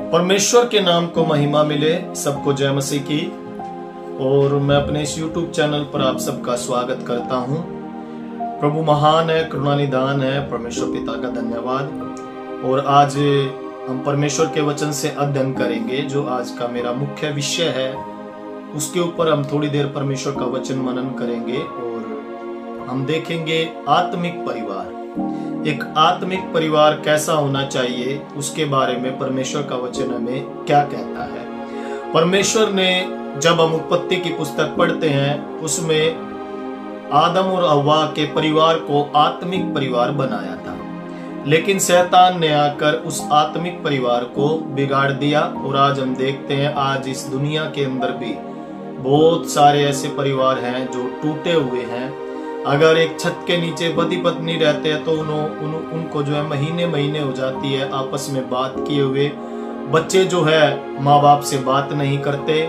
परमेश्वर के नाम को महिमा मिले। सबको जय मसीह की। और मैं अपने इस YouTube चैनल पर आप सबका स्वागत करता हूं। प्रभु महान है, करुणा निदान है। परमेश्वर पिता का धन्यवाद। और आज हम परमेश्वर के वचन से अध्ययन करेंगे। जो आज का मेरा मुख्य विषय है उसके ऊपर हम थोड़ी देर परमेश्वर का वचन मनन करेंगे और हम देखेंगे आत्मिक परिवार। एक आत्मिक परिवार कैसा होना चाहिए उसके बारे में परमेश्वर का वचन हमें क्या कहता है। परमेश्वर ने, जब हम उत्पत्ति की पुस्तक पढ़ते हैं, उसमें आदम और हव्वा के परिवार को आत्मिक परिवार बनाया था। लेकिन शैतान ने आकर उस आत्मिक परिवार को बिगाड़ दिया। और आज हम देखते हैं, आज इस दुनिया के अंदर भी बहुत सारे ऐसे परिवार हैं जो टूटे हुए हैं। अगर एक छत के नीचे पति पत्नी रहते हैं तो उनको जो है महीने हो जाती है आपस में बात किए हुए। बच्चे जो है माँ बाप से बात नहीं करते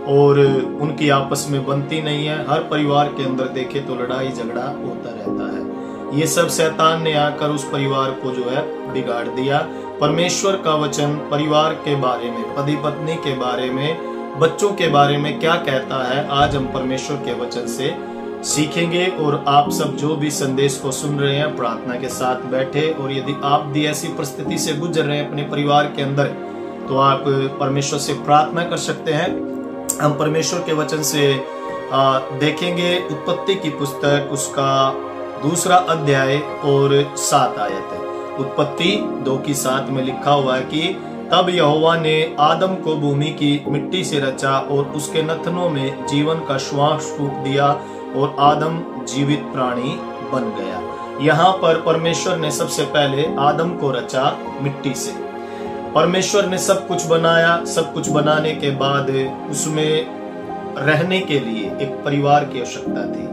और उनकी आपस में बनती नहीं है। हर परिवार के अंदर देखे तो लड़ाई झगड़ा होता रहता है। ये सब शैतान ने आकर उस परिवार को जो है बिगाड़ दिया। परमेश्वर का वचन परिवार के बारे में, पति पत्नी के बारे में, बच्चों के बारे में क्या कहता है, आज हम परमेश्वर के वचन से सीखेंगे। और आप सब जो भी संदेश को सुन रहे हैं, प्रार्थना के साथ बैठे। और यदि आप भी ऐसी परिस्थिति से गुजर रहे हैं अपने परिवार के अंदर, तो आप परमेश्वर से प्रार्थना कर सकते हैं। हम परमेश्वर के वचन से देखेंगे उत्पत्ति की पुस्तक, उसका 2 अध्याय और 7 आयत है। उत्पत्ति 2:7 में लिखा हुआ है कि तब यहोवा ने आदम को भूमि की मिट्टी से रचा और उसके नथनों में जीवन का श्वास फूंक दिया और आदम जीवित प्राणी बन गया। यहाँ पर परमेश्वर ने सबसे पहले आदम को रचा मिट्टी से। परमेश्वर ने सब कुछ बनाया। सब कुछ बनाने के बाद उसमें रहने के लिए एक परिवार की आवश्यकता थी।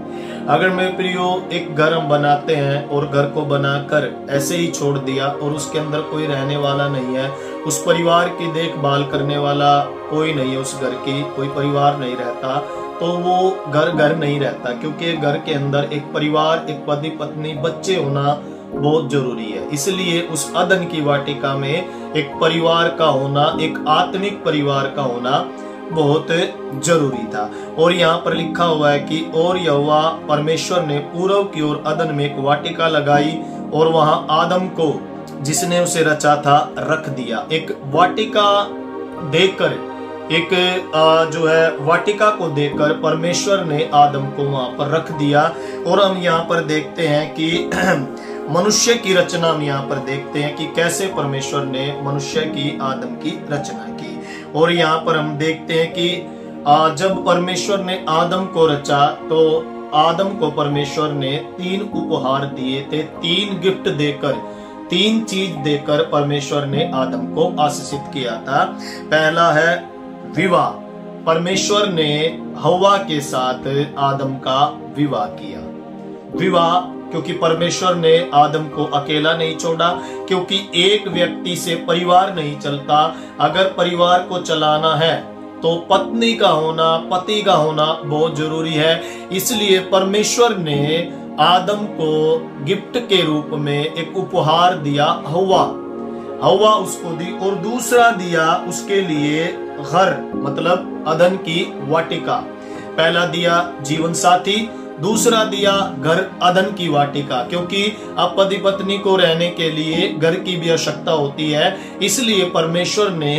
अगर मेरे प्रियो, एक घर हम बनाते हैं और घर को बनाकर ऐसे ही छोड़ दिया और उसके अंदर कोई रहने वाला नहीं है, उस परिवार की देखभाल करने वाला कोई नहीं है, उस घर की कोई परिवार नहीं रहता, तो वो घर नहीं रहता। क्योंकि घर के अंदर एक परिवार, एक पति पत्नी, बच्चे होना बहुत जरूरी है। इसलिए उस अदन की वाटिका में एक परिवार का होना, एक आत्मिक परिवार का होना बहुत जरूरी था। और यहाँ पर लिखा हुआ है कि और यहोवा परमेश्वर ने पूर्व की ओर अदन में एक वाटिका लगाई और वहां आदम को, जिसने उसे रचा था, रख दिया। एक वाटिका देकर, एक जो है वाटिका को देकर परमेश्वर ने आदम को वहां पर रख दिया। और हम यहाँ पर देखते हैं कि मनुष्य की रचना हम यहाँ पर देखते हैं कि कैसे परमेश्वर ने मनुष्य की, आदम की रचना की। और यहाँ पर हम देखते हैं कि जब परमेश्वर ने आदम को रचा तो आदम को परमेश्वर ने 3 उपहार दिए थे। 3 गिफ्ट देकर, 3 चीज देकर परमेश्वर ने आदम को आशीषित किया था। पहला है विवाह। परमेश्वर ने हव्वा के साथ आदम का विवाह किया। विवाह, क्योंकि परमेश्वर ने आदम को अकेला नहीं छोड़ा, क्योंकि एक व्यक्ति से परिवार नहीं चलता। अगर परिवार को चलाना है तो पत्नी का होना, पति का होना बहुत जरूरी है। इसलिए परमेश्वर ने आदम को गिफ्ट के रूप में एक उपहार दिया, हव्वा उसको दी। और दूसरा दिया उसके लिए घर, मतलब अदन की वाटिका। पहला दिया जीवन साथी, दूसरा दिया घर, अदन की वाटिका। क्योंकि अब पति पत्नी को रहने के लिए घर की भी आवश्यकता होती है। इसलिए परमेश्वर ने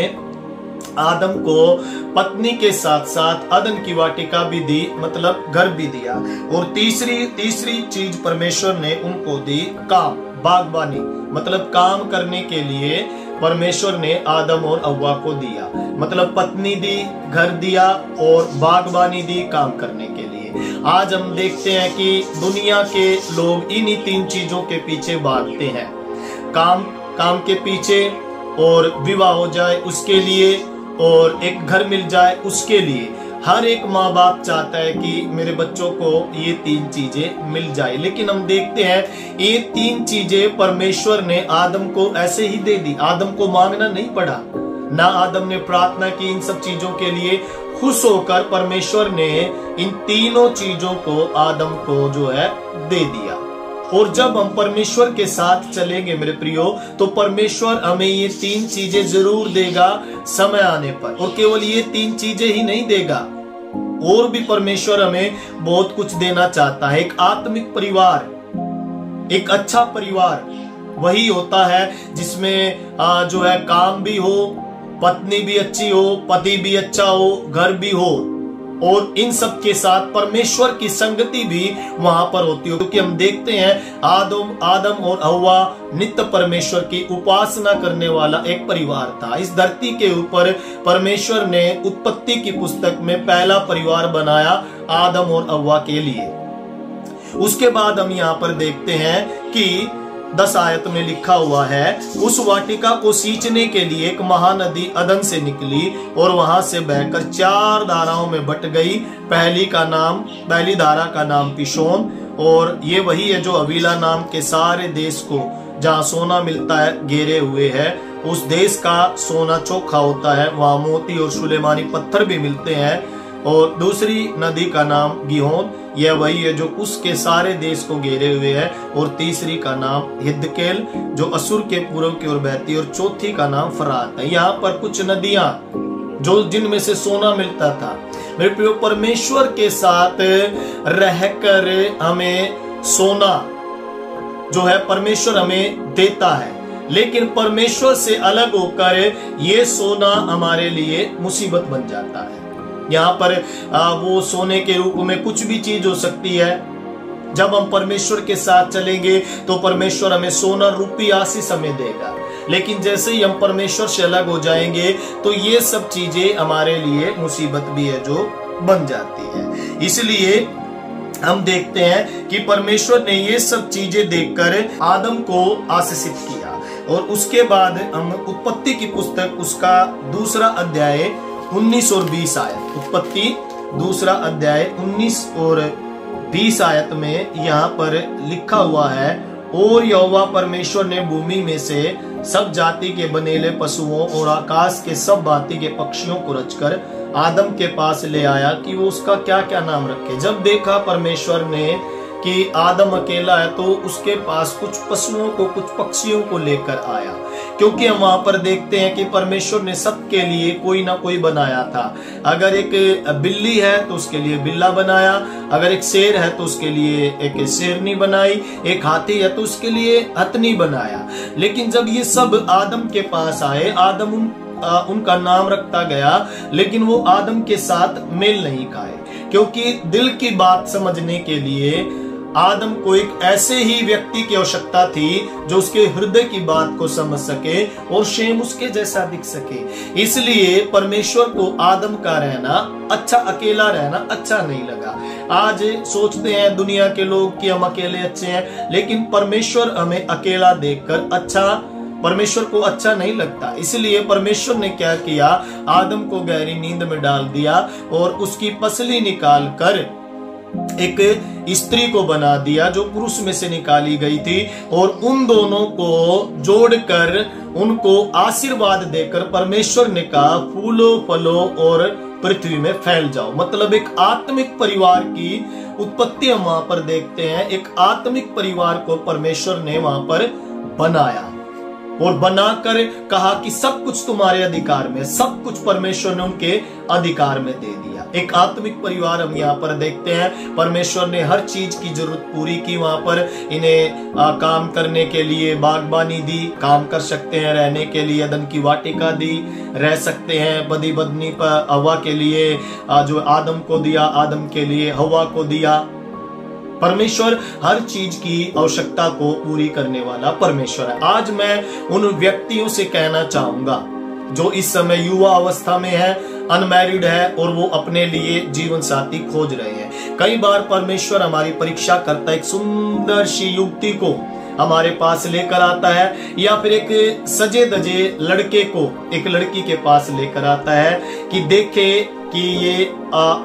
आदम को पत्नी के साथ साथ अदन की वाटिका भी दी, मतलब घर भी दिया। और तीसरी चीज परमेश्वर ने उनको दी, काम, बागबानी, मतलब काम करने के लिए परमेश्वर ने आदम और हव्वा को दिया। मतलब पत्नी दी, घर दिया और बागबानी दी काम करने के लिए। आज हम देखते हैं कि दुनिया के लोग इन्हीं 3 चीजों के पीछे भागते हैं। काम के पीछे, और विवाह हो जाए उसके लिए, और एक घर मिल जाए उसके लिए। हर एक माँ बाप चाहता है कि मेरे बच्चों को ये 3 चीजें मिल जाए। लेकिन हम देखते हैं ये 3 चीजें परमेश्वर ने आदम को ऐसे ही दे दी। आदम को मांगना नहीं पड़ा, ना आदम ने प्रार्थना की इन सब चीजों के लिए। खुश होकर परमेश्वर ने इन तीनों चीजों को आदम को जो है दे दिया। और जब हम परमेश्वर के साथ चलेंगे मेरे प्रियो, तो परमेश्वर हमें ये 3 चीजें जरूर देगा समय आने पर। और केवल ये 3 चीजें ही नहीं देगा, और भी परमेश्वर हमें बहुत कुछ देना चाहता है। एक आत्मिक परिवार, एक अच्छा परिवार वही होता है जिसमें जो है काम भी हो, पत्नी भी अच्छी हो, पति भी अच्छा हो, घर भी हो, और इन सब के साथ परमेश्वर की संगति भी वहां पर होती हो। क्योंकि हम देखते हैं आदम और हव्वा नित्य परमेश्वर की उपासना करने वाला एक परिवार था। इस धरती के ऊपर परमेश्वर ने उत्पत्ति की पुस्तक में पहला परिवार बनाया आदम और हव्वा के लिए। उसके बाद हम यहाँ पर देखते हैं कि 10 आयत में लिखा हुआ है, उस वाटिका को सींचने के लिए एक महानदी अदन से निकली और वहां से बहकर 4 धाराओं में बट गई। पहली धारा का नाम पिशोन, और ये वही है जो हवीला नाम के सारे देश को, जहाँ सोना मिलता है, घेरे हुए है। उस देश का सोना चोखा होता है, वहां मोती और सुलेमानी पत्थर भी मिलते हैं। और दूसरी नदी का नाम गिहोन, यह वही है जो उसके सारे देश को घेरे हुए है। और तीसरी का नाम हिद्केल, जो असुर के पूर्व की ओर बहती है। और चौथी का नाम फरात है। यहाँ पर कुछ नदियां जो जिनमें से सोना मिलता था। मेरे प्रिय, परमेश्वर के साथ रहकर हमें सोना जो है परमेश्वर हमें देता है, लेकिन परमेश्वर से अलग होकर ये सोना हमारे लिए मुसीबत बन जाता है। यहाँ पर वो सोने के रूप में कुछ भी चीज हो सकती है। जब हम परमेश्वर के साथ चलेंगे तो परमेश्वर हमें सोना रूपी आशीष हमें देगा, लेकिन जैसे ही हम परमेश्वर से अलग हो जाएंगे तो ये सब चीजें हमारे लिए मुसीबत भी है जो बन जाती है। इसलिए हम देखते हैं कि परमेश्वर ने ये सब चीजें देखकर आदम को आशीषित किया। और उसके बाद हम उत्पत्ति की पुस्तक उसका 2 अध्याय 19 और 20 आयत, उत्पत्ति 2 अध्याय 19 और 20 आयत में यहाँ पर लिखा हुआ है, और यहोवा परमेश्वर ने भूमि में से सब जाति के बनेले पशुओं और आकाश के सब भांति के पक्षियों को रचकर आदम के पास ले आया कि वो उसका क्या क्या नाम रखे। जब देखा परमेश्वर ने कि आदम अकेला है, तो उसके पास कुछ पशुओं को, कुछ पक्षियों को लेकर आया। क्योंकि हम वहां पर देखते हैं कि परमेश्वर ने सबके लिए कोई ना कोई बनाया था। अगर एक बिल्ली है तो उसके लिए बिल्ला बनाया, अगर एक शेर है तो उसके लिए एक शेरनी बनाई, एक हाथी है तो उसके लिए हथनी बनाया। लेकिन जब ये सब आदम के पास आए, आदम उनका नाम रखता गया, लेकिन वो आदम के साथ मेल नहीं खाए। क्योंकि दिल की बात समझने के लिए आदम को एक ऐसे ही व्यक्ति की आवश्यकता थी जो उसके हृदय की बात को समझ सके और सेम उसके जैसा दिख सके। इसलिए परमेश्वर को आदम का रहना अच्छा, अकेला रहना अच्छा नहीं लगा। आज सोचते हैं दुनिया के लोग कि हम अकेले अच्छे हैं, लेकिन परमेश्वर हमें अकेला देखकर परमेश्वर को अच्छा नहीं लगता। इसलिए परमेश्वर ने क्या किया, आदम को गहरी नींद में डाल दिया और उसकी पसली निकाल कर एक स्त्री को बना दिया जो पुरुष में से निकाली गई थी, और उन दोनों को जोड़कर उनको आशीर्वाद देकर परमेश्वर ने कहा, फूलो फलो और पृथ्वी में फैल जाओ। मतलब एक आत्मिक परिवार की उत्पत्ति हम वहां पर देखते हैं। एक आत्मिक परिवार को परमेश्वर ने वहां पर बनाया और बनाकर कहा कि सब कुछ तुम्हारे अधिकार में, सब कुछ परमेश्वर ने उनके अधिकार में दे दिया। एक आत्मिक परिवार हम यहाँ पर देखते हैं। परमेश्वर ने हर चीज की जरूरत पूरी की। वहां पर इन्हें काम करने के लिए बागबानी दी, काम कर सकते हैं, रहने के लिए अदन की वाटिका दी, रह सकते हैं। बदी बदनी पर हवा के लिए जो आदम को दिया, आदम के लिए हवा को दिया। परमेश्वर हर चीज की आवश्यकता को पूरी करने वाला परमेश्वर है। आज मैं उन व्यक्तियों से कहना चाहूंगा जो इस समय युवा अवस्था में है, अनमैरिड है और वो अपने लिए जीवन साथी खोज रहे हैं। कई बार परमेश्वर हमारी परीक्षा करता है। एक सुंदर सी युवती को हमारे पास लेकर आता है, या फिर एक सजे धजे लड़के को एक लड़की के पास लेकर आता है कि देखे कि ये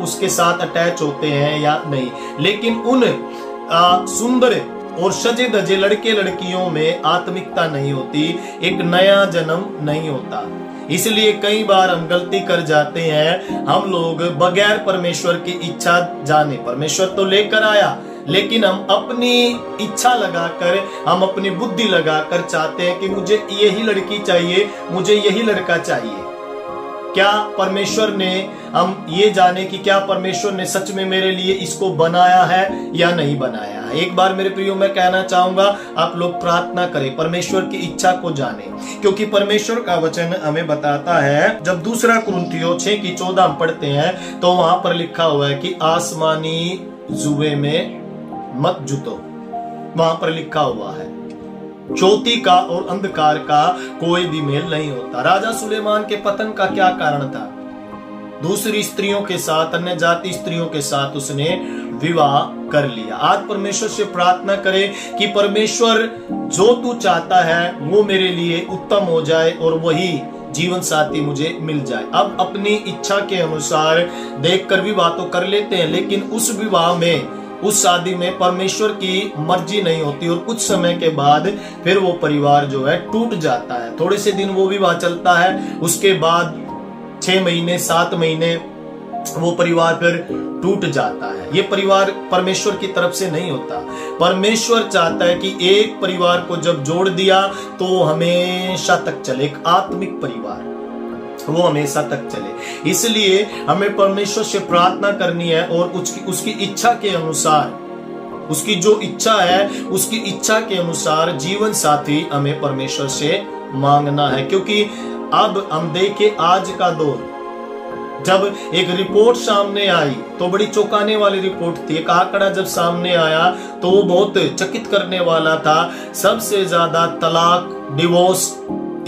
उसके साथ अटैच होते हैं या नहीं। लेकिन उन सुंदर और सजे धजे लड़के लड़कियों में आत्मिकता नहीं होती, एक नया जन्म नहीं होता। इसलिए कई बार हम गलती कर जाते हैं। हम लोग बगैर परमेश्वर की इच्छा जाने, परमेश्वर तो लेकर आया लेकिन हम अपनी इच्छा लगाकर, हम अपनी बुद्धि लगाकर चाहते हैं कि मुझे यही लड़की चाहिए, मुझे यही लड़का चाहिए। क्या परमेश्वर ने, हम ये जाने कि क्या परमेश्वर ने सच में मेरे लिए इसको बनाया है या नहीं बनाया है। एक बार मेरे प्रियो मैं कहना चाहूंगा, आप लोग प्रार्थना करें, परमेश्वर की इच्छा को जाने, क्योंकि परमेश्वर का वचन हमें बताता है, जब दूसरा कुरिन्थियों 6:14 हम पढ़ते हैं तो वहां पर लिखा हुआ है कि आसमानी जुए में मत जुतो। वहां पर लिखा हुआ है ज्योति का और अंधकार का कोई भी मेल नहीं होता। राजा सुलेमान के पतन का क्या कारण था? दूसरी स्त्रियों के साथ, अन्य जाति स्त्रियों के साथ उसने विवाह कर लिया। आज परमेश्वर से प्रार्थना करें कि परमेश्वर जो तू चाहता है वो मेरे लिए उत्तम हो जाए और वही जीवन साथी मुझे मिल जाए। अब अपनी इच्छा के अनुसार देखकर विवाह तो कर लेते हैं, लेकिन उस विवाह में, उस शादी में परमेश्वर की मर्जी नहीं होती और कुछ समय के बाद फिर वो परिवार जो है टूट जाता है। थोड़े से दिन वो विवाह चलता है, उसके बाद 6 महीने 7 महीने वो परिवार फिर टूट जाता है। ये परिवार परमेश्वर की तरफ से नहीं होता। परमेश्वर चाहता है कि एक परिवार को जब जोड़ दिया तो हमेशा तक चले, एक आत्मिक परिवार वो हमेशा तक चले। इसलिए हमें परमेश्वर से प्रार्थना करनी है और उसकी इच्छा के अनुसार, उसकी जो इच्छा है उसकी इच्छा के अनुसार जीवन साथी हमें परमेश्वर से मांगना है। क्योंकि अब हम देखें आज का दौर, जब एक रिपोर्ट सामने आई तो बड़ी चौंकाने वाली रिपोर्ट थी। एक आंकड़ा जब सामने आया तो वो बहुत चकित करने वाला था। सबसे ज्यादा तलाक, डिवोर्स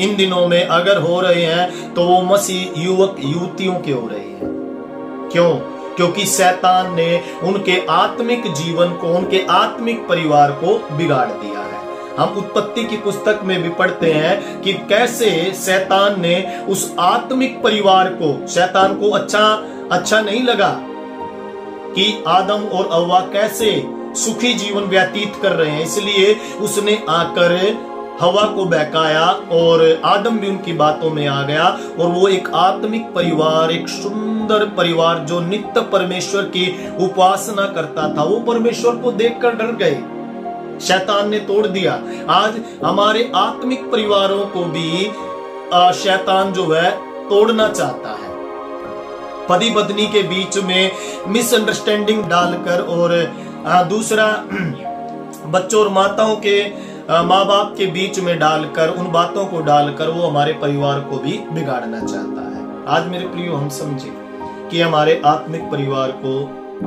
इन दिनों में अगर हो रहे हैं तो वो मसीह युवक युवतियों के हो रहे हैं। क्यों? क्योंकि शैतान ने उनके आत्मिक जीवन को, उनके आत्मिक परिवार को बिगाड़ दिया है। हम उत्पत्ति की पुस्तक में भी पढ़ते हैं कि कैसे शैतान ने उस आत्मिक परिवार को, शैतान को अच्छा नहीं लगा कि आदम और हव्वा कैसे सुखी जीवन व्यतीत कर रहे हैं, इसलिए उसने आकर हवा को बहकाया और आदम भी उनकी बातों में आ गया और वो एक आत्मिक परिवार, एक सुंदर परिवार जो नित्य परमेश्वर की उपासना करता था, वो परमेश्वर को देखकर डर गए। शैतान ने तोड़ दिया। आज हमारे आत्मिक परिवारों को भी शैतान जो है तोड़ना चाहता है। पति पत्नी के बीच में मिसअंडरस्टैंडिंग डालकर और दूसरा बच्चों और माताओं के, माँ बाप के बीच में डालकर, उन बातों को डालकर वो हमारे परिवार को भी बिगाड़ना चाहता है। आज मेरे प्रियो हम समझे कि हमारे आत्मिक परिवार को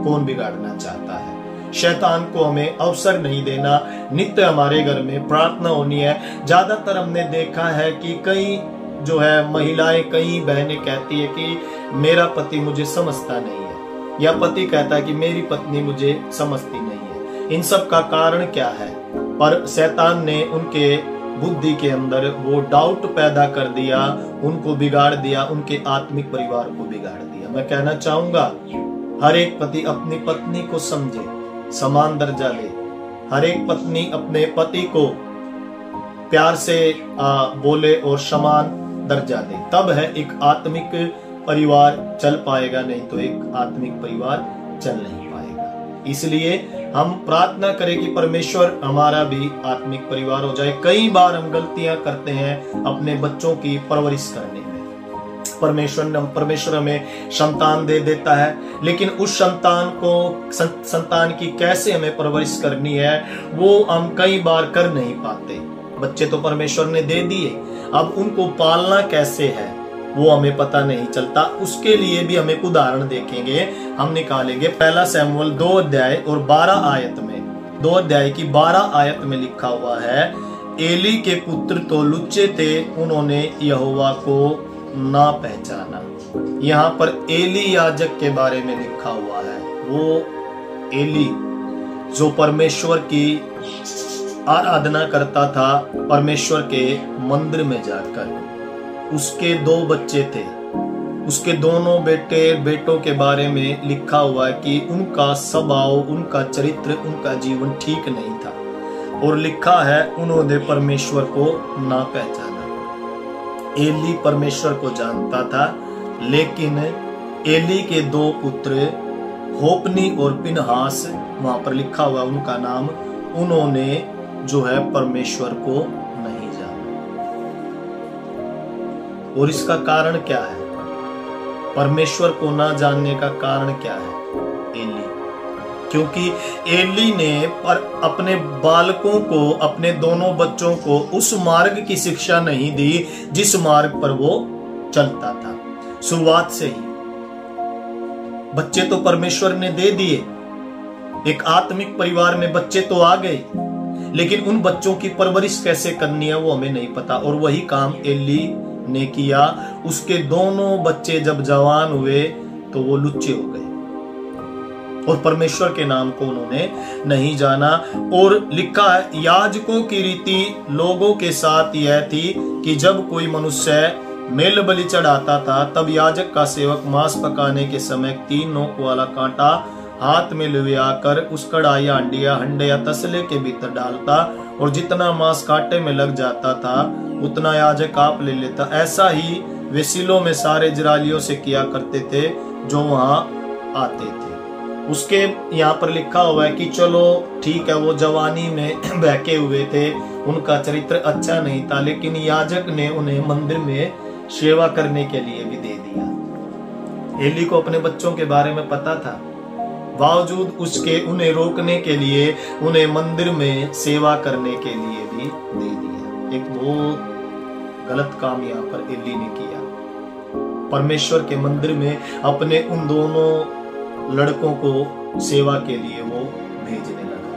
कौन बिगाड़ना चाहता है। शैतान को हमें अवसर नहीं देना। नित्य हमारे घर में प्रार्थना होनी है। ज्यादातर हमने देखा है कि कई जो है महिलाएं, कई बहनें कहती है कि मेरा पति मुझे समझता नहीं है, या पति कहता है कि मेरी पत्नी मुझे समझती नहीं है। इन सब का कारण क्या है? पर शैतान ने उनके बुद्धि के अंदर वो डाउट पैदा कर दिया, उनको बिगाड़ दिया, उनके आत्मिक परिवार को बिगाड़ दिया। मैं कहना चाहूंगा हर एक पति अपनी पत्नी को समझे, समान दर्जा दे। हर एक पत्नी अपने पति को प्यार से बोले और समान दर्जा दे, तब है एक आत्मिक परिवार चल पाएगा, नहीं तो एक आत्मिक परिवार चल नहीं पाएगा। इसलिए हम प्रार्थना करें कि परमेश्वर हमारा भी आत्मिक परिवार हो जाए। कई बार हम गलतियां करते हैं अपने बच्चों की परवरिश करने में। परमेश्वर हमें संतान दे देता है, लेकिन उस संतान की कैसे हमें परवरिश करनी है वो हम कई बार कर नहीं पाते। बच्चे तो परमेश्वर ने दे दिए, अब उनको पालना कैसे है वो हमें पता नहीं चलता। उसके लिए भी हम एक उदाहरण देखेंगे, हम निकालेंगे 1 शमूएल 2 अध्याय और 12 आयत में। 2 अध्याय की 12 आयत में लिखा हुआ है, एली के पुत्र तो लुच्चे थे, उन्होंने यहोवा को ना पहचाना। यहाँ पर एली याजक के बारे में लिखा हुआ है। वो एली जो परमेश्वर की आराधना करता था, परमेश्वर के मंदिर में जाकर। उसके 2 बच्चे थे, उसके दोनों बेटों के बारे में लिखा हुआ है कि उनका स्वभाव, उनका चरित्र, उनका जीवन ठीक नहीं था, और लिखा है उन्होंने परमेश्वर को ना पहचाना। एली परमेश्वर को जानता था, लेकिन एली के 2 पुत्र होपनी और पिनहास, वहां पर लिखा हुआ उनका नाम, उन्होंने जो है परमेश्वर को नहीं जाना। और इसका कारण क्या है? परमेश्वर को ना जानने का कारण क्या है? एली। क्योंकि एली ने अपने बालकों को, अपने दोनों बच्चों को उस मार्ग की शिक्षा नहीं दी जिस मार्ग पर वो चलता था। शुरुआत से ही बच्चे तो परमेश्वर ने दे दिए, एक आत्मिक परिवार में बच्चे तो आ गए, लेकिन उन बच्चों की परवरिश कैसे करनी है वो हमें नहीं पता। और वही काम एली ने किया। उसके दोनों बच्चे जब जवान हुए तो वो लुच्चे हो गए और परमेश्वर के नाम को उन्होंने नहीं जाना। और लिखा है, याजकों की रीति लोगों के साथ यह थी कि जब कोई मनुष्य मेल बलि चढ़ाता था तब याजक का सेवक मांस पकाने के समय 3 नोक वाला कांटा हाथ में ले आकर उस कढ़ाई, हांडिया, हंडे या तसले के भीतर डालता और जितना मांस कांटे में लग जाता था उतना याजक आप ले लेता। ऐसा ही वे सिलो में सारे इजरायलियों से किया करते थे जो वहां आते थे। उसके यहाँ पर लिखा हुआ है कि चलो ठीक है, वो जवानी में बहके हुए थे, उनका चरित्र अच्छा नहीं था, लेकिन याजक ने उन्हें मंदिर में सेवा करने के लिए भी दे दिया। एली को अपने बच्चों के बारे में पता था, बावजूद उसके उन्हें रोकने के लिए, उन्हें मंदिर में सेवा करने के लिए भी दे दिया। एक बहुत गलत काम यहाँ पर एली ने किया। परमेश्वर के मंदिर में अपने उन दोनों लड़कों को सेवा के लिए वो भेजने लगा,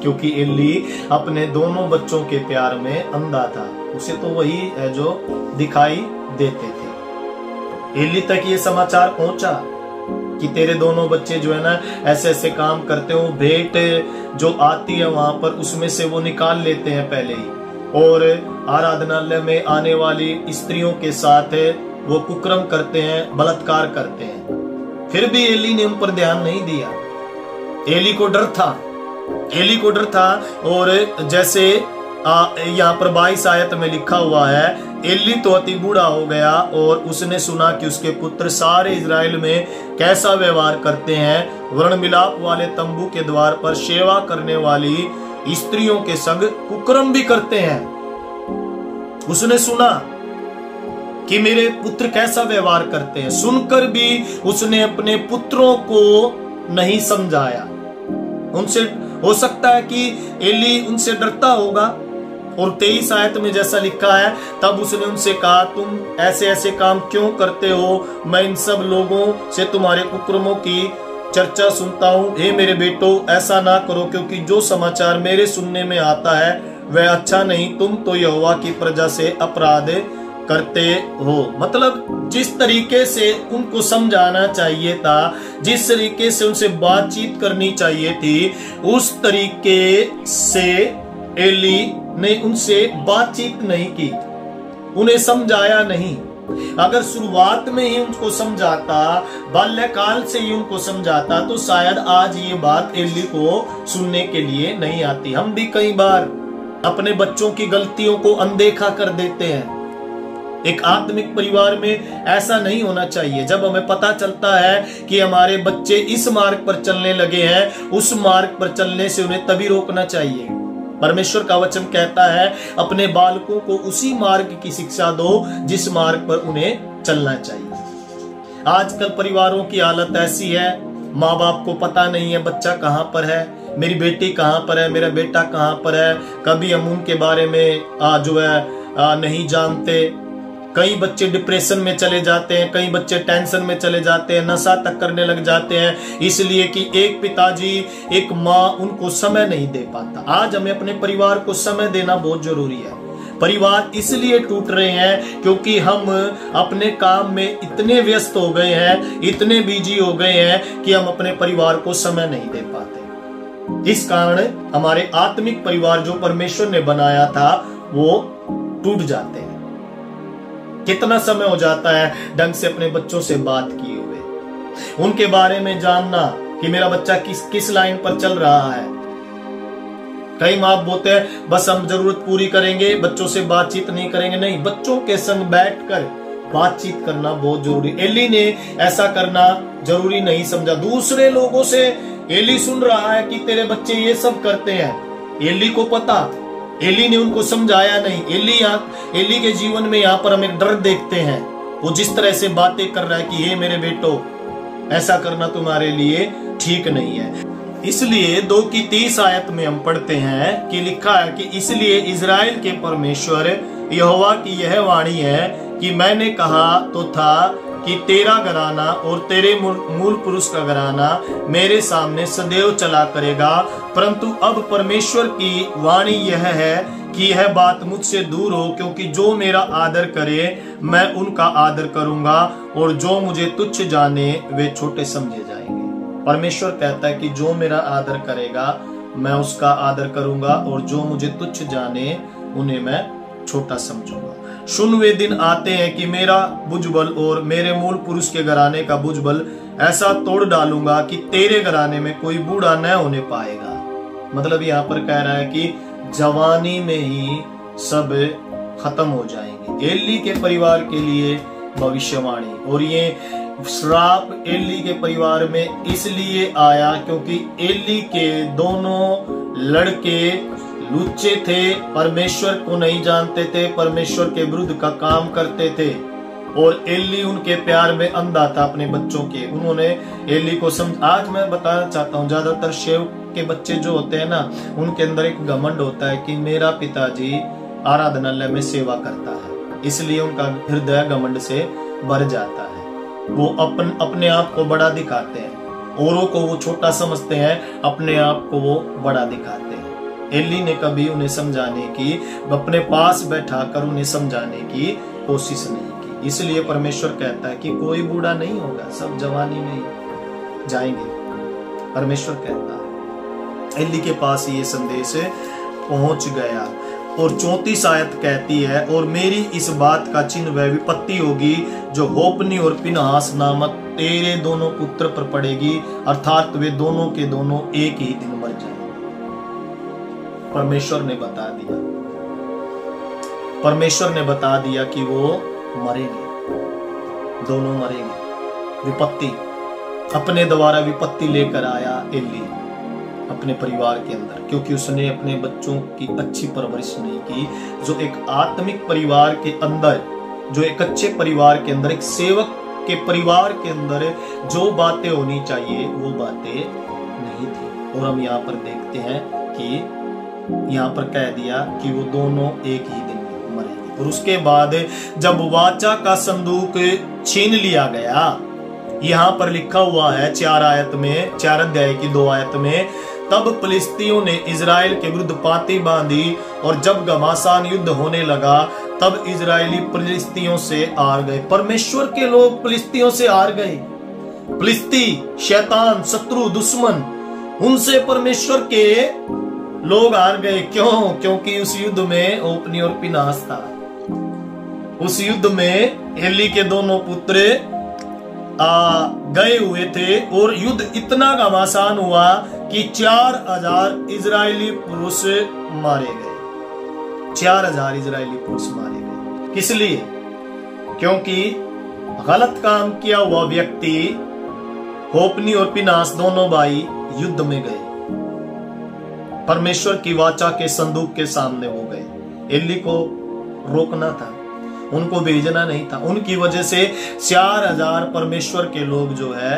क्योंकि एली अपने दोनों बच्चों के प्यार में अंधा था। उसे तो वही है जो दिखाई देते थे। एली तक ये समाचार पहुंचा कि तेरे दोनों बच्चे जो है ना ऐसे ऐसे काम करते हो, भेंट जो आती है वहां पर उसमें से वो निकाल लेते हैं पहले ही, और आराधनालय में आने वाली स्त्रियों के साथ वो कुकर्म करते हैं, बलात्कार करते हैं। फिर भी एली ने उन पर ध्यान नहीं दिया। एली को डर था, एली को डर था। और जैसे यहाँ पर 22 आयत में लिखा हुआ है, एली तो अति बूढ़ा हो गया और उसने सुना कि उसके पुत्र सारे इजराइल में कैसा व्यवहार करते हैं, वर्ण मिलाप वाले तंबू के द्वार पर सेवा करने वाली स्त्रियों के संग कुकर्म भी करते हैं। उसने सुना कि मेरे पुत्र कैसा व्यवहार करते हैं, सुनकर भी उसने अपने पुत्रों को नहीं समझाया। उनसे हो सकता है कि एली उनसे डरता होगा। और 23 आयत में जैसा लिखा है, तब उसने उनसे कहा, तुम ऐसे ऐसे काम क्यों करते हो? मैं इन सब लोगों से तुम्हारे कुकर्मों की चर्चा सुनता हूँ। हे मेरे बेटो, ऐसा ना करो, क्योंकि जो समाचार मेरे सुनने में आता है वह अच्छा नहीं। तुम तो यहोवा की प्रजा से अपराध करते हो। मतलब जिस तरीके से उनको समझाना चाहिए था, जिस तरीके से उनसे बातचीत करनी चाहिए थी, उस तरीके से एली ने उनसे बातचीत नहीं की, उन्हें समझाया नहीं। अगर शुरुआत में ही उनको समझाता, बाल्यकाल से ही उनको समझाता, तो शायद आज ये बात एली को सुनने के लिए नहीं आती। हम भी कई बार अपने बच्चों की गलतियों को अनदेखा कर देते हैं। एक आत्मिक परिवार में ऐसा नहीं होना चाहिए। जब हमें पता चलता है कि हमारे बच्चे इस मार्ग पर चलने लगे हैं, उस मार्ग पर चलने से उन्हें तभी रोकना चाहिए। परमेश्वर का वचन कहता है, अपने बालकों को उसी मार्ग की शिक्षा दो जिस मार्ग पर उन्हें चलना चाहिए। आजकल परिवारों की हालत ऐसी है, माँ बाप को पता नहीं है बच्चा कहाँ पर है, मेरी बेटी कहाँ पर है, मेरा बेटा कहाँ पर है। कभी हम उनके बारे में जो है नहीं जानते। कई बच्चे डिप्रेशन में चले जाते हैं, कई बच्चे टेंशन में चले जाते हैं, नशा तक करने लग जाते हैं, इसलिए कि एक पिताजी, एक माँ उनको समय नहीं दे पाता। आज हमें अपने परिवार को समय देना बहुत जरूरी है। परिवार इसलिए टूट रहे हैं क्योंकि हम अपने काम में इतने व्यस्त हो गए हैं, इतने बिजी हो गए हैं कि हम अपने परिवार को समय नहीं दे पाते। इस कारण हमारे आत्मिक परिवार जो परमेश्वर ने बनाया था वो टूट जाते हैं। कितना समय हो जाता है ढंग से अपने बच्चों से बात किए हुए, उनके बारे में जानना कि मेरा बच्चा किस लाइन पर चल रहा है। कई माँ बोलते हैं बस हम जरूरत पूरी करेंगे, बच्चों से बातचीत नहीं करेंगे। नहीं, बच्चों के संग बैठकर बातचीत करना बहुत जरूरी। एली ने ऐसा करना जरूरी नहीं समझा। दूसरे लोगों से एली सुन रहा है कि तेरे बच्चे ये सब करते हैं, एली को पता, एली ने उनको समझाया नहीं। एली के जीवन में यहाँ पर हम एक डर देखते हैं। वो जिस तरह से बातें कर रहा है कि हे मेरे बेटो, ऐसा करना तुम्हारे लिए ठीक नहीं है। इसलिए 2:30 आयत में हम पढ़ते हैं कि लिखा है कि इसलिए इजराइल के परमेश्वर यहोवा की यह वाणी है कि मैंने कहा तो था कि तेरा घराना और तेरे मूल पुरुष का घराना मेरे सामने सदैव चला करेगा, परंतु अब परमेश्वर की वाणी यह है कि यह बात मुझसे दूर हो, क्योंकि जो मेरा आदर करे मैं उनका आदर करूंगा और जो मुझे तुच्छ जाने वे छोटे समझे जाएंगे। परमेश्वर कहता है कि जो मेरा आदर करेगा मैं उसका आदर करूंगा और जो मुझे तुच्छ जाने उन्हें मैं छोटा समझूंगा। सुन वे दिन आते हैं कि मेरा भुजबल और मेरे मूल पुरुष के घराने का भुजबल ऐसा तोड़ डालूंगा कि तेरे घराने में कोई बूढ़ा न होने पाएगा। मतलब यहाँ पर कह रहा है कि जवानी में ही सब खत्म हो जाएंगे। एली के परिवार के लिए भविष्यवाणी, और ये श्राप एली के परिवार में इसलिए आया क्योंकि एली के दोनों लड़के लुच्चे थे, परमेश्वर को नहीं जानते थे, परमेश्वर के विरुद्ध का काम करते थे, और एली उनके प्यार में अंधा था अपने बच्चों के। उन्होंने एली को आज मैं बताना चाहता हूँ, ज्यादातर सेवक के बच्चे जो होते हैं ना, उनके अंदर एक घमंड होता है कि मेरा पिताजी आराधनालय में सेवा करता है, इसलिए उनका हृदय घमंड से भर जाता है। वो अपने आप को बड़ा दिखाते हैं, औरों को वो छोटा समझते हैं, अपने आप को वो बड़ा दिखाते हैं। एली ने कभी उन्हें समझाने की, अपने पास बैठाकर उन्हें समझाने की कोशिश नहीं की। इसलिए परमेश्वर कहता है कि कोई बूढ़ा नहीं होगा, सब जवानी में ही जाएंगे। परमेश्वर कहता है। एली के पास ये संदेश पहुंच गया। और 34 आयत कहती है, और मेरी इस बात का चिन्ह वह विपत्ति होगी जो होपनी और पिनहास नामक तेरे दोनों पुत्र पर पड़ेगी, अर्थात वे दोनों के दोनों एक ही दिन मर जाएंगे। परमेश्वर ने बता दिया कि वो मरेंगे, दोनों मरेंगे। विपत्ति, अपने द्वारा विपत्ति लेकर आया एली अपने परिवार के अंदर, क्योंकि उसने अपने बच्चों की अच्छी परवरिश नहीं की। जो एक आत्मिक परिवार के अंदर, जो एक अच्छे परिवार के अंदर, एक सेवक के परिवार के अंदर जो बातें होनी चाहिए वो बातें नहीं थी। और हम यहाँ पर देखते हैं कि यहाँ पर कह दिया कि वो दोनों एक ही दिन में मरेंगे। और उसके बाद जब वाचा का संदूक छीन लिया गया, यहाँ पर लिखा हुआ है 4 अध्याय की 2 आयत में, तब फिलिस्तियों ने इजराइल के विरुद्ध पाती बांधी, और जब घमासान युद्ध होने लगा तब इजरायली फिलिस्तियों से हार गए। परमेश्वर के लोग फिलिस्तियों से हार गए। फिलिस्ती शैतान, शत्रु, दुश्मन, उनसे परमेश्वर के लोग हार गए। क्यों? क्योंकि उस युद्ध में ओपनी और पिनास था। उस युद्ध में एली के दोनों पुत्र गए हुए थे, और युद्ध इतना घमासान हुआ कि 4000 इजरायली पुरुष मारे गए। 4000 इजरायली पुरुष मारे गए। किस लिए? क्योंकि गलत काम किया हुआ व्यक्ति होपनी और पिनास दोनों भाई युद्ध में गए, परमेश्वर की वाचा के संदूक के सामने वो गए। एली को रोकना था, उनको भेजना नहीं था। उनकी वजह से 4000 परमेश्वर के लोग जो है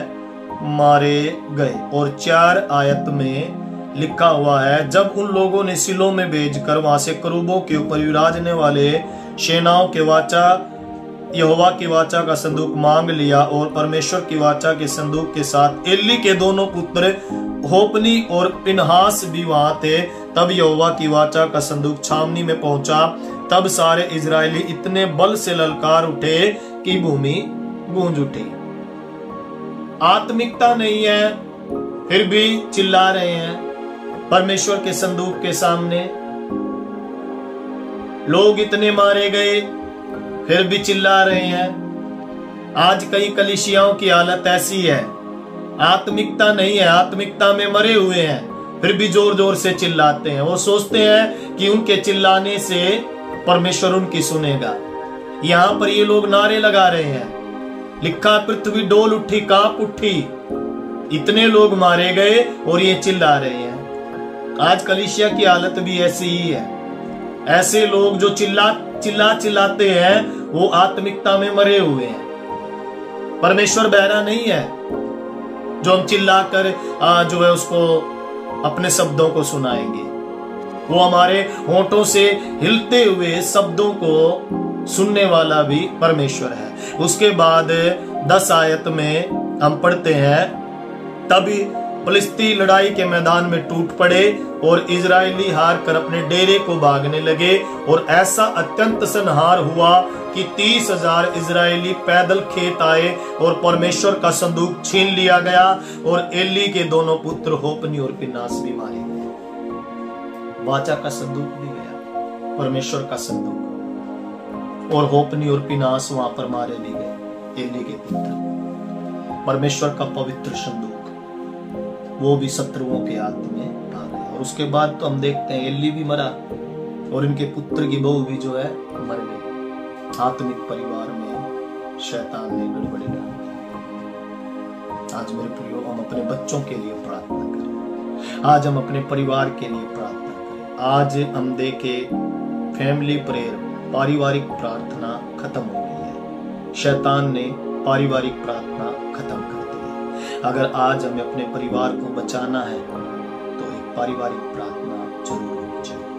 मारे गए। और 4 आयत में लिखा हुआ है, जब उन लोगों ने सिलो में भेजकर वहां से करूबों के ऊपर विराजने वाले सेनाओं के वाचा, यहोवा की वाचा का संदूक मांग लिया, और परमेश्वर की वाचा के संदूक के साथ एली के दोनों पुत्र होपनी और पिनहास भी वहां थे, तब यहोवा की वाचा का संदूक छावनी में पहुंचा। तब सारे इजरायली इतने बल से ललकार उठे कि भूमि गूंज उठी। आत्मिकता नहीं है, फिर भी चिल्ला रहे हैं परमेश्वर के संदूक के सामने। लोग इतने मारे गए, फिर भी चिल्ला रहे हैं। आज कई कलीसियाओं की हालत ऐसी है, आत्मिकता नहीं है, आत्मिकता में मरे हुए हैं, फिर भी जोर जोर से चिल्लाते हैं। वो सोचते हैं कि उनके चिल्लाने से परमेश्वर उनकी सुनेगा। यहाँ पर ये लोग नारे लगा रहे हैं, लिखा पृथ्वी डोल उठी, कांप उठी, इतने लोग मारे गए और ये चिल्ला रहे हैं। आज कलीसिया की हालत भी ऐसी ही है। ऐसे लोग जो चिल्लाते हैं वो आत्मिकता में मरे हुए हैं। परमेश्वर बहरा नहीं है जो हम चिल्लाकर जो है उसको अपने शब्दों को सुनाएंगे। वो हमारे होठों से हिलते हुए शब्दों को सुनने वाला भी परमेश्वर है। उसके बाद 10 आयत में हम पढ़ते हैं, तभी फिलिस्ती लड़ाई के मैदान में टूट पड़े और इजरायली हार कर अपने डेरे को भागने लगे, और ऐसा अत्यंत संहार हुआ कि 30,000 इजरायली पैदल खेत आए और परमेश्वर का संदूक छीन लिया गया, और एली के दोनों पुत्र होपनी और फिनास भी मारे गए। वाचा का संदूक भी गया, परमेश्वर का संदूक, और होपनी और फिनास वहां पर मारे भी गए, एली के पुत्र। परमेश्वर का पवित्र संदूक वो भी शत्रुओं के हाथ में आ गया। और उसके बाद तो हम देखते हैं एली भी मरा और इनके पुत्र की बहू भी जो है मर गई। आत्मिक परिवार में शैतान ने गड़बड़ी डाली। आज मेरे प्रियो, हम अपने बच्चों के लिए प्रार्थना करें, आज हम अपने परिवार के लिए प्रार्थना करें। आज हम देखे फैमिली प्रेयर, पारिवारिक प्रार्थना खत्म हो गई है। शैतान ने पारिवारिक प्रार्थना खत्म कर दी है। अगर आज हमें अपने परिवार को बचाना है तो एक पारिवारिक प्रार्थना जरूर होनी चाहिए,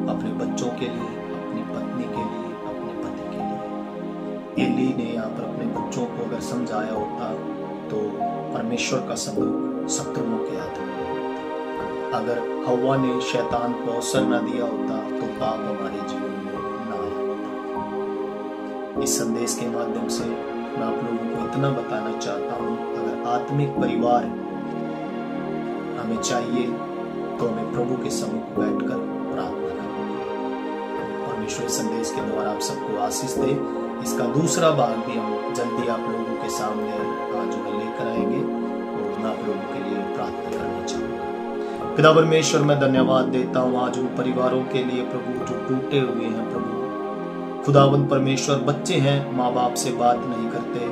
अपने बच्चों के लिए, अपनी पत्नी के लिए, अपने पति के लिए। एली ने यहाँ पर अपने बच्चों को अगर समझाया होता तो परमेश्वर का संदूक शत्रुओं के हाथ में होता। अगर हव्वा ने शैतान को अवसर न दिया होता तो पाप हमारे जीवन में न आया होता। इस संदेश के माध्यम से मैं आप लोगों को इतना बताना चाहता हूँ, अगर आत्मिक परिवार हमें चाहिए तो हमें प्रभु के सम्मुख बैठकर प्रार्थना करनी। परमेश्वर संदेश के द्वारा आप सबको आशीष दे। इसका दूसरा भाग भी हम जल्दी आप लोगों के सामने जो है लेकर आएंगे, और मैं आप लोगों के लिए प्रार्थना करना चाहूंगा। पिता परमेश्वर, मैं धन्यवाद देता हूँ आज उन परिवारों के लिए प्रभु जो टूटे हुए हैं। प्रभु खुदावंद परमेश्वर, बच्चे हैं माँ बाप से बात नहीं करते,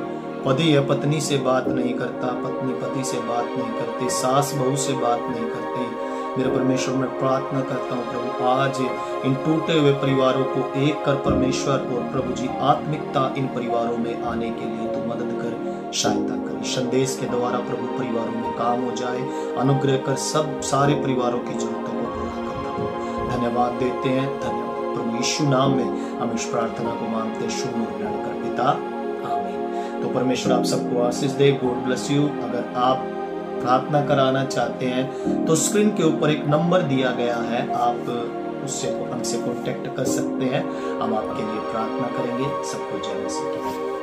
पति है पत्नी से बात नहीं करता, पत्नी पति से बात नहीं करती, सास बहू से बात नहीं करती। मेरे परमेश्वर, मैं प्रार्थना करता हूँ प्रभु आज इन टूटे हुए परिवारों को एक कर परमेश्वर, और प्रभु जी आत्मिकता इन परिवारों में आने के लिए तो मदद कर, सहायता कर। संदेश के द्वारा प्रभु परिवारों में काम हो जाए, अनुग्रह कर, सब सारे परिवारों की जरूरतों को पूरा कर। प्रभु धन्यवाद देते हैं, धन्यवाद प्रभु यीशु नाम में हम इस प्रार्थना को मांगते शुभ कर पिता, आमीन। तो परमेश्वर आप सबको आशीष दे। God bless you. अगर आप प्रार्थना कराना चाहते हैं तो स्क्रीन के ऊपर एक नंबर दिया गया है, आप उससे हमसे कांटेक्ट कर सकते हैं। हम आपके लिए प्रार्थना करेंगे। सबको जय मसीह की।